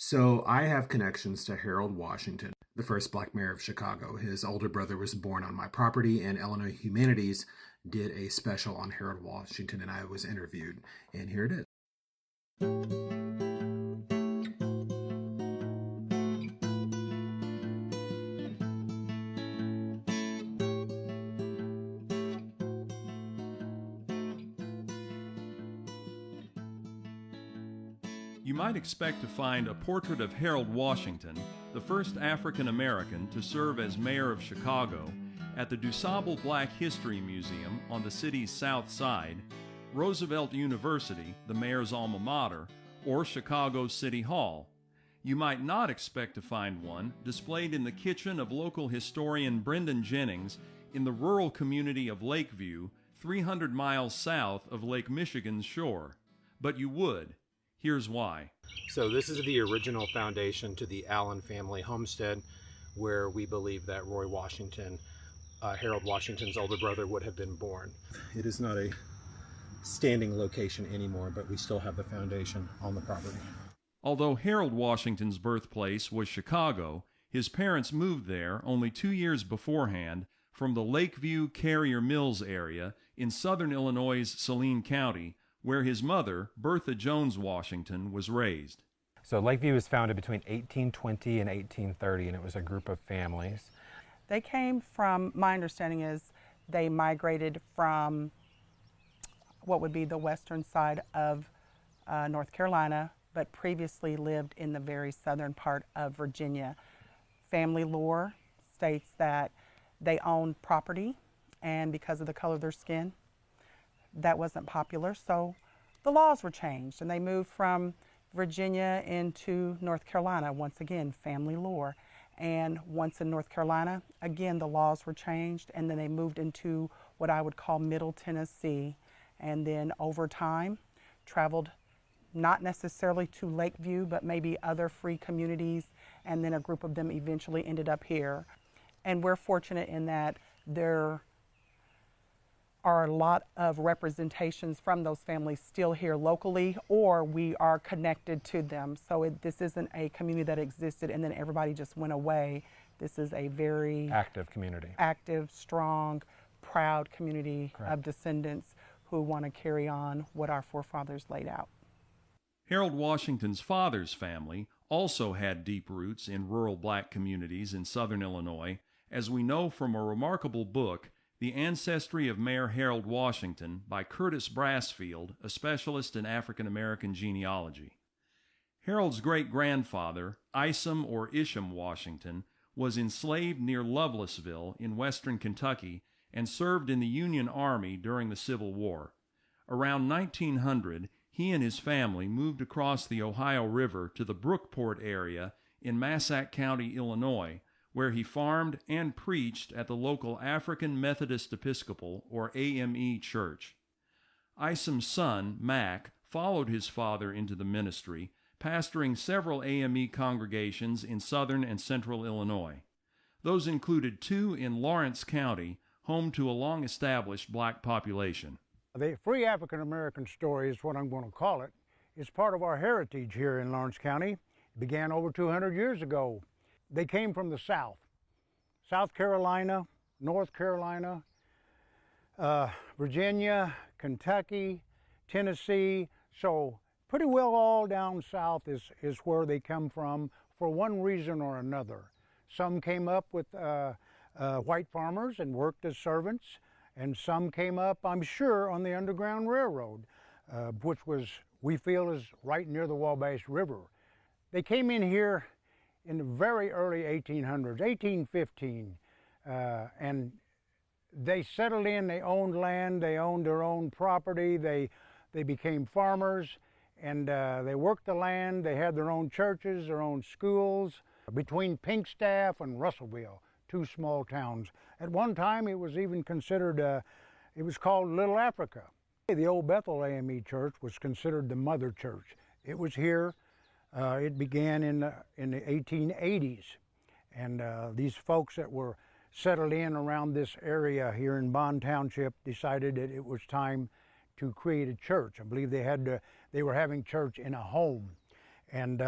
So I have connections to Harold Washington, the first black mayor of Chicago. His older brother was born on my property, and Illinois Humanities did a special on Harold Washington, and I was interviewed. And here it is. You might expect to find a portrait of Harold Washington, the first African American to serve as mayor of Chicago, at the DuSable Black History Museum on the city's south side, Roosevelt University, the mayor's alma mater, or Chicago City Hall. You might not expect to find one displayed in the kitchen of local historian Brendan Jennings in the rural community of Lakeview, 300 miles south of Lake Michigan's shore. But you would. Here's why. So this is the original foundation to the Allen family homestead, where we believe that Roy Washington, Harold Washington's older brother, would have been born. It is not a standing location anymore, but we still have the foundation on the property. Although Harold Washington's birthplace was Chicago, his parents moved there only 2 years beforehand from the Lakeview Carrier Mills area in southern Illinois' Saline County, where his mother, Bertha Jones Washington, was raised. So Lakeview was founded between 1820 and 1830, and it was a group of families. They came from, my understanding is, they migrated from what would be the western side of North Carolina, but previously lived in the very southern part of Virginia. Family lore states that they owned property, and because of the color of their skin, that wasn't popular, so the laws were changed and they moved from Virginia into North Carolina. Once again, family lore. And once in North Carolina, again, the laws were changed, and then they moved into what I would call Middle Tennessee. And then over time, traveled not necessarily to Lakeview, but maybe other free communities, and then a group of them eventually ended up here. And we're fortunate in that there are a lot of representations from those families still here locally, or we are connected to them. So this isn't a community that existed and then everybody just went away. This is a very active community. Active, strong, proud community. Correct. Of descendants who want to carry on what our forefathers laid out. Harold Washington's father's family also had deep roots in rural black communities in southern Illinois, as we know from a remarkable book, The Ancestry of Mayor Harold Washington by Curtis Brassfield, a specialist in African American genealogy. Harold's great-grandfather, Isom or Isham Washington, was enslaved near Lovelessville in western Kentucky and served in the Union Army during the Civil War. Around 1900, he and his family moved across the Ohio River to the Brookport area in Massac County, Illinois, where he farmed and preached at the local African Methodist Episcopal, or AME, church. Isom's son, Mac, followed his father into the ministry, pastoring several AME congregations in southern and central Illinois. Those included 2 in Lawrence County, home to a long-established black population. The Free African American story is what I'm going to call it. It's part of our heritage here in Lawrence County. It began over 200 years ago. They came from the South, South Carolina, North Carolina, Virginia, Kentucky, Tennessee. So pretty well all down south is where they come from for one reason or another. Some came up with white farmers and worked as servants, and some came up, I'm sure, on the Underground Railroad, which was, we feel, is right near the Wabash River. They came in here in the very early 1800s, 1815, and they settled in, they owned land, they owned their own property, they became farmers, and they worked the land, they had their own churches, their own schools, between Pinkstaff and Russellville, 2 small towns. At one time it was even considered, it was called Little Africa. The old Bethel AME Church was considered the mother church. It was here. It began in the 1880s, and these folks that were settled in around this area here in Bond Township decided that it was time to create a church. I believe they were having church in a home, and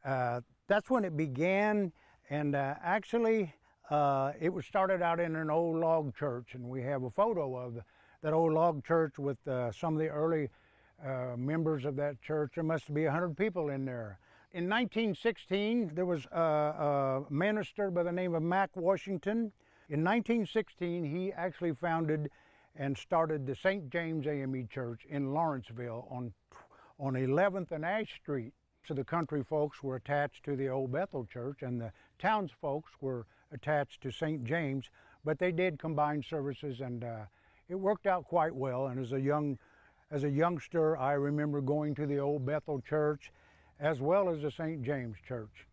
That's when it began, and actually it was started out in an old log church, and we have a photo of that old log church with some of the early members of that church. There must be 100 people in there. In 1916, there was a minister by the name of Mac Washington. In 1916, he actually founded and started the St. James AME Church in Lawrenceville on 11th and Ash Street. So the country folks were attached to the Old Bethel Church, and the townsfolks were attached to St. James, but they did combine services, and it worked out quite well. And as a youngster, I remember going to the Old Bethel Church as well as the St. James Church.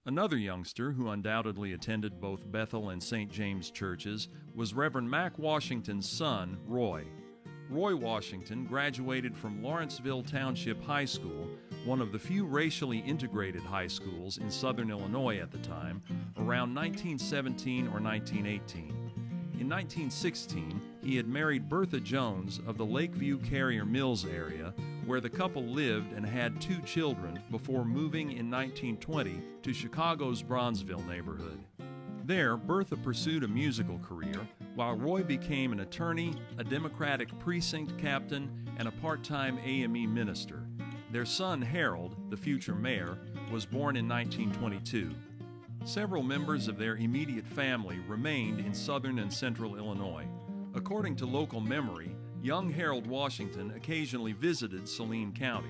Another youngster who undoubtedly attended both Bethel and St. James churches was Reverend Mac Washington's son, Roy. Roy Washington graduated from Lawrenceville Township High School, one of the few racially integrated high schools in southern Illinois at the time, around 1917 or 1918. In 1916, he had married Bertha Jones of the Lakeview Carrier Mills area, where the couple lived and had 2 children before moving in 1920 to Chicago's Bronzeville neighborhood. There, Bertha pursued a musical career, while Roy became an attorney, a Democratic precinct captain, and a part-time AME minister. Their son, Harold, the future mayor, was born in 1922. Several members of their immediate family remained in southern and central Illinois. According to local memory, young Harold Washington occasionally visited Saline County.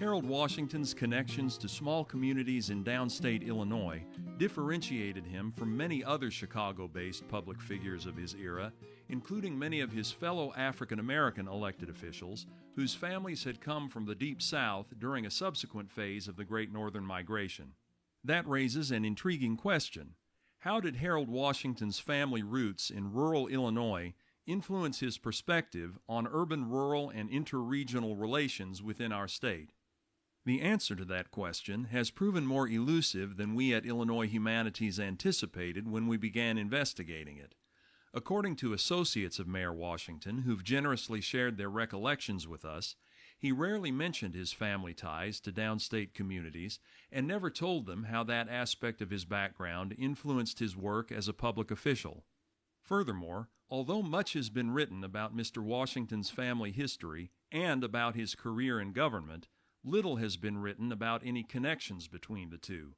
Harold Washington's connections to small communities in downstate Illinois differentiated him from many other Chicago-based public figures of his era, including many of his fellow African-American elected officials whose families had come from the Deep South during a subsequent phase of the Great Northern Migration. That raises an intriguing question. How did Harold Washington's family roots in rural Illinois influence his perspective on urban-rural and interregional relations within our state? The answer to that question has proven more elusive than we at Illinois Humanities anticipated when we began investigating it. According to associates of Mayor Washington who've generously shared their recollections with us, he rarely mentioned his family ties to downstate communities and never told them how that aspect of his background influenced his work as a public official. Furthermore, although much has been written about Mr. Washington's family history and about his career in government, little has been written about any connections between the two.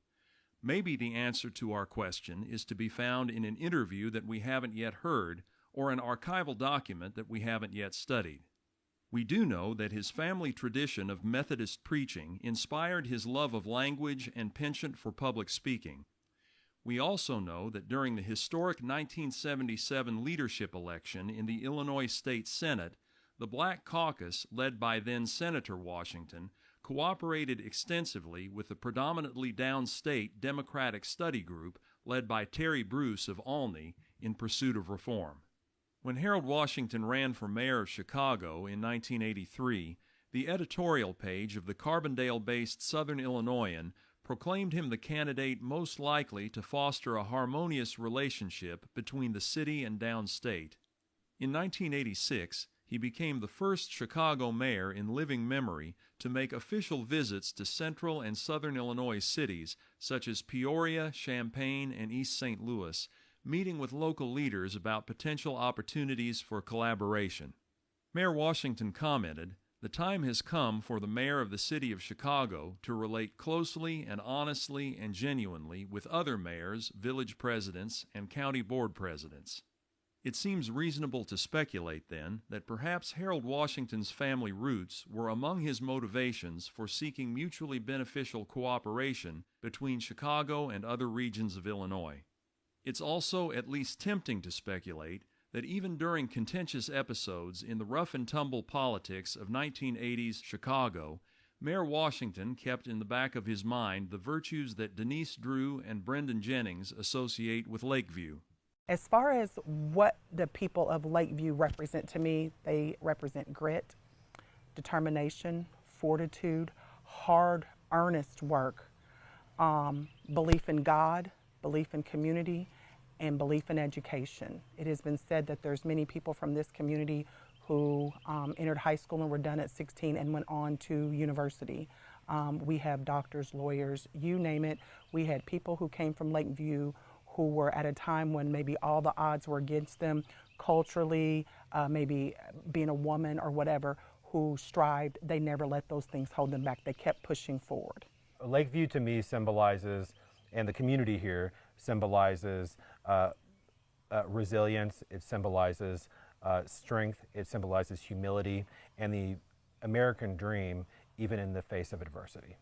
Maybe the answer to our question is to be found in an interview that we haven't yet heard or an archival document that we haven't yet studied. We do know that his family tradition of Methodist preaching inspired his love of language and penchant for public speaking. We also know that during the historic 1977 leadership election in the Illinois State Senate, the Black Caucus, led by then-Senator Washington, cooperated extensively with the predominantly downstate Democratic Study Group led by Terry Bruce of Olney in pursuit of reform. When Harold Washington ran for mayor of Chicago in 1983, the editorial page of the Carbondale-based Southern Illinoisan proclaimed him the candidate most likely to foster a harmonious relationship between the city and downstate. In 1986, he became the first Chicago mayor in living memory to make official visits to central and southern Illinois cities such as Peoria, Champaign, and East St. Louis, meeting with local leaders about potential opportunities for collaboration. Mayor Washington commented, "The time has come for the mayor of the city of Chicago to relate closely and honestly and genuinely with other mayors, village presidents, and county board presidents." It seems reasonable to speculate, then, that perhaps Harold Washington's family roots were among his motivations for seeking mutually beneficial cooperation between Chicago and other regions of Illinois. It's also at least tempting to speculate that even during contentious episodes in the rough-and-tumble politics of 1980s Chicago, Mayor Washington kept in the back of his mind the virtues that Denise Drue and Brendan Jennings associate with Lakeview. As far as what the people of Lakeview represent to me, they represent grit, determination, fortitude, hard, earnest work, belief in God, belief in community, and belief in education. It has been said that there's many people from this community who entered high school and were done at 16 and went on to university. We have doctors, lawyers, you name it. We had people who came from Lakeview who were at a time when maybe all the odds were against them culturally, maybe being a woman or whatever, who strived. They never let those things hold them back. They kept pushing forward. Lakeview to me symbolizes, and the community here symbolizes resilience, it symbolizes strength, it symbolizes humility, and the American dream even in the face of adversity.